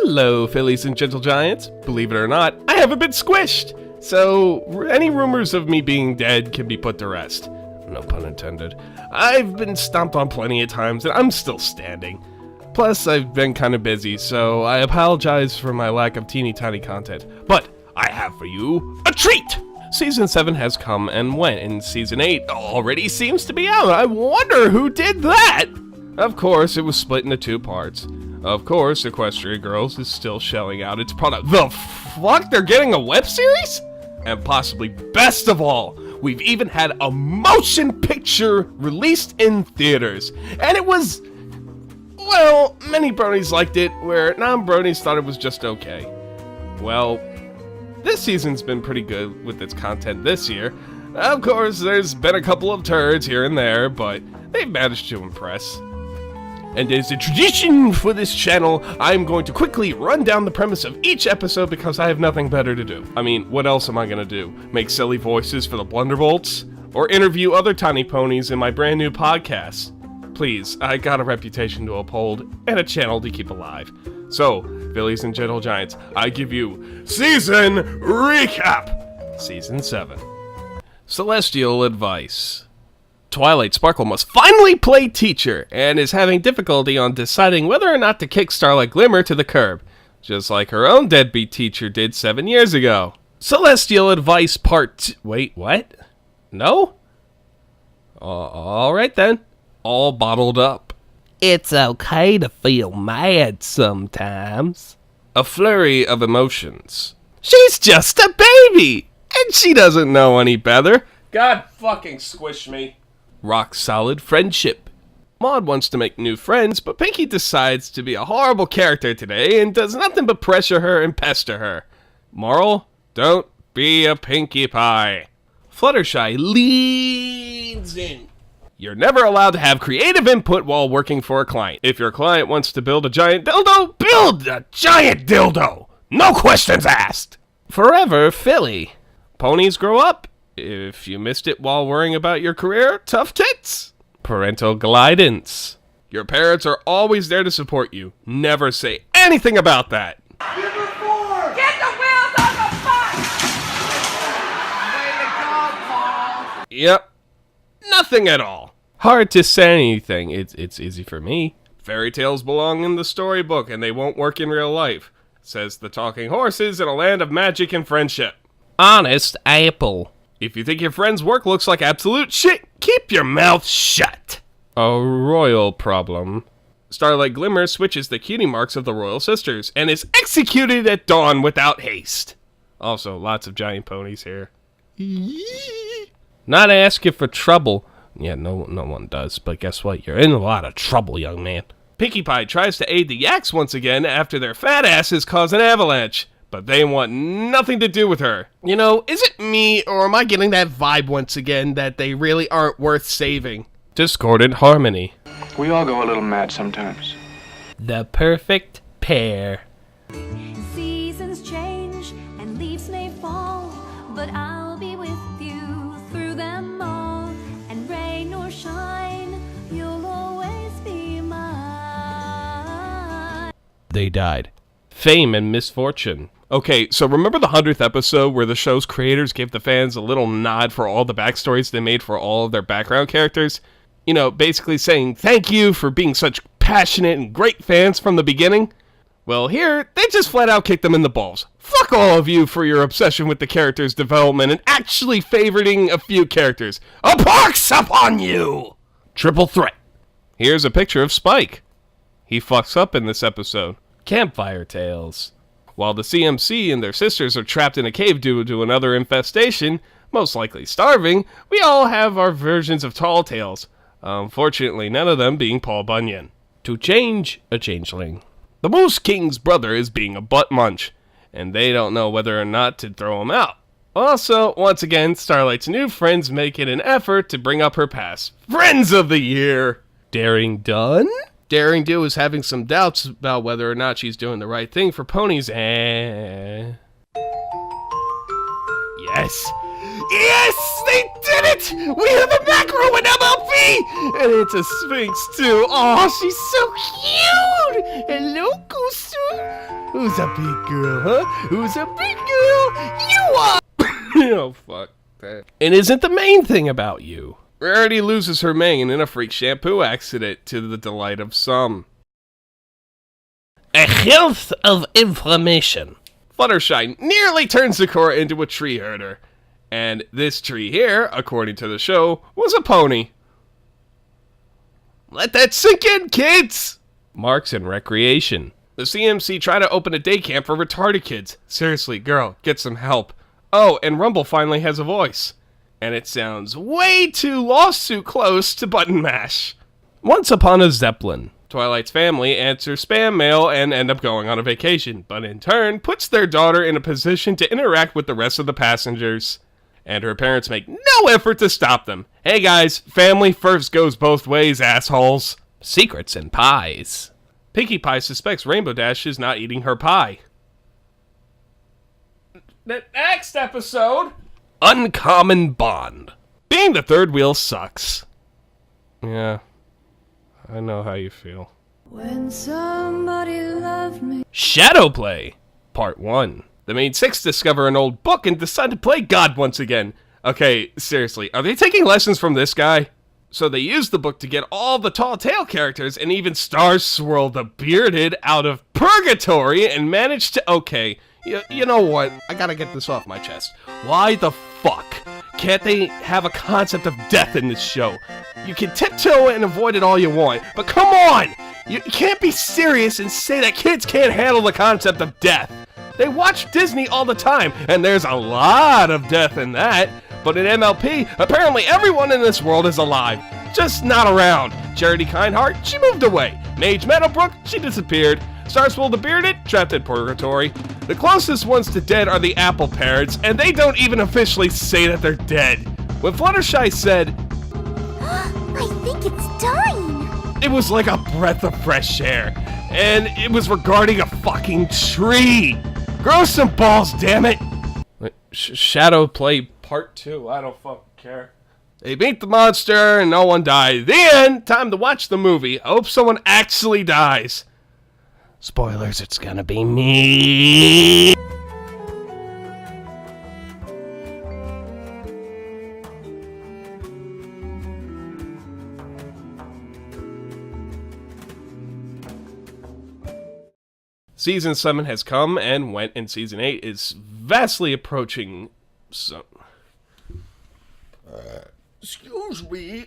Hello, Fillies and gentlegiants. Believe it or not, I haven't been squished. So, any rumors of me being dead can be put to rest. No pun intended. I've been stomped on plenty of times and I'm still standing. Plus, I've been kind of busy, so I apologize for my lack of teeny tiny content. But I have for you a treat! Season 7 has come and went, and Season 8 already seems to be out. I wonder who did that! Of course, it was split into 2 parts. Of course, Equestria Girls is still shelling out its product. The fuck? They're getting a web series? And possibly best of all, we've even had a motion picture released in theaters. And it was, well, many bronies liked it, where non-bronies thought it was just okay. Well, this season's been pretty good with its content this year. Of course, there's been a couple of turds here and there, but they've managed to impress. And as a tradition for this channel, I'm going to quickly run down the premise of each episode because I have nothing better to do. I mean, what else am I gonna do? Make silly voices for the Blunderbolts? Or interview other tiny ponies in my brand new podcast? Please, I got a reputation to uphold and a channel to keep alive. So, Fillies and Gentlegiants, I give you Season Recap! Season 7. Celestial Advice. Twilight Sparkle must finally play teacher, and is having difficulty on deciding whether or not to kick Starlight Glimmer to the curb, just like her own deadbeat teacher did 7 years ago. Celestial Advice Part... Wait, what? No? Alright then. All bottled up. It's okay to feel mad sometimes. A Flurry of Emotions. She's just a baby, and she doesn't know any better. God fucking squish me. Rock solid friendship. Maud wants to make new friends, but Pinkie decides to be a horrible character today and does nothing but pressure her and pester her. Moral? Don't be a Pinkie Pie. Fluttershy leads in. You're never allowed to have creative input while working for a client. If your client wants to build a giant dildo, build a giant dildo! No questions asked! Forever Filly. Ponies grow up. If you missed it while worrying about your career, tough tits. Parental Glidance. Your parents are always there to support you. Never say anything about that. Get the wheels on the bus! Way to go, Paul! Yep. Nothing at all. Hard to say anything. It's easy for me. Fairy tales belong in the storybook and they won't work in real life, says the talking horses in a land of magic and friendship. Honest Apple. If you think your friend's work looks like absolute shit, keep your mouth shut. A royal problem. Starlight Glimmer switches the cutie marks of the royal sisters and is executed at dawn without haste. Also, lots of giant ponies here. Not asking for trouble. Yeah, no one does, but guess what? You're in a lot of trouble, young man. Pinkie Pie tries to aid the Yaks once again after their fat asses cause an avalanche, but they want nothing to do with her. You know, is it me, or am I getting that vibe once again that they really aren't worth saving? Discordant Harmony. We all go a little mad sometimes. The Perfect Pear. Seasons change and leaves may fall, but I'll be with you through them all. And rain or shine, you'll always be mine. They died. Fame and misfortune. Okay, so remember the 100th episode where the show's creators gave the fans a little nod for all the backstories they made for all of their background characters? You know, basically saying thank you for being such passionate and great fans from the beginning? Well, here, they just flat out kicked them in the balls. Fuck all of you for your obsession with the characters' development and actually favoriting a few characters. A pox upon you! Triple threat. Here's a picture of Spike. He fucks up in this episode. Campfire Tales. While the CMC and their sisters are trapped in a cave due to another infestation, most likely starving, we all have our versions of tall tales. Unfortunately, none of them being Paul Bunyan. To change a changeling. The Moose King's brother is being a butt munch, and they don't know whether or not to throw him out. Also, once again, Starlight's new friends make it an effort to bring up her past. Friends of the Year! Daring Done? Daring Do is having some doubts about whether or not she's doing the right thing for ponies, and... Yes! Yes! They did it! We have a macro in MLP! And it's a Sphinx, too. Oh, she's so cute! Hello, Kusu! Who's a big girl, huh? Who's a big girl? You are! Oh, fuck that. It isn't the main thing about you. Rarity loses her mane in a freak shampoo accident to the delight of some. A health of inflammation. Fluttershy nearly turns Sakura into a tree herder. And this tree here, according to the show, was a pony. Let that sink in, kids! Marks and Recreation. The CMC try to open a day camp for retarded kids. Seriously, girl, get some help. Oh, and Rumble finally has a voice. And it sounds way too lawsuit close to Button Mash. Once upon a Zeppelin, Twilight's family answer spam mail and end up going on a vacation, but in turn puts their daughter in a position to interact with the rest of the passengers. And her parents make no effort to stop them. Hey guys, family first goes both ways, assholes. Secrets and pies. Pinkie Pie suspects Rainbow Dash is not eating her pie. Next episode, Uncommon Bond. Being the third wheel sucks. Yeah, I know how you feel. When somebody loved me. Shadowplay, Part 1. The main six discover an old book and decide to play God once again. Okay, seriously, are they taking lessons from this guy? So they use the book to get all the Tall Tale characters and even Star Swirl the Bearded out of purgatory and manage to... Okay, you know what? I gotta get this off my chest. Why the fuck can't they have a concept of death in this show? You can tiptoe and avoid it all you want, but come on! You can't be serious and say that kids can't handle the concept of death. They watch Disney all the time, and there's a lot of death in that. But in MLP, apparently everyone in this world is alive, just not around. Charity Kindheart, she moved away. Mage Meadowbrook, she disappeared. Starswell the Bearded, trapped in purgatory. The closest ones to dead are the Apple Parrots, and they don't even officially say that they're dead. When Fluttershy said, I think it's dying. It was like a breath of fresh air, and it was regarding a fucking tree. Grow some balls, damn it! Shadowplay Part 2, I don't fucking care. They beat the monster and no one died. The end! Time to watch the movie. I hope someone actually dies. Spoilers, it's gonna be me. Season 7 has come and went, and Season 8 is vastly approaching some... excuse me.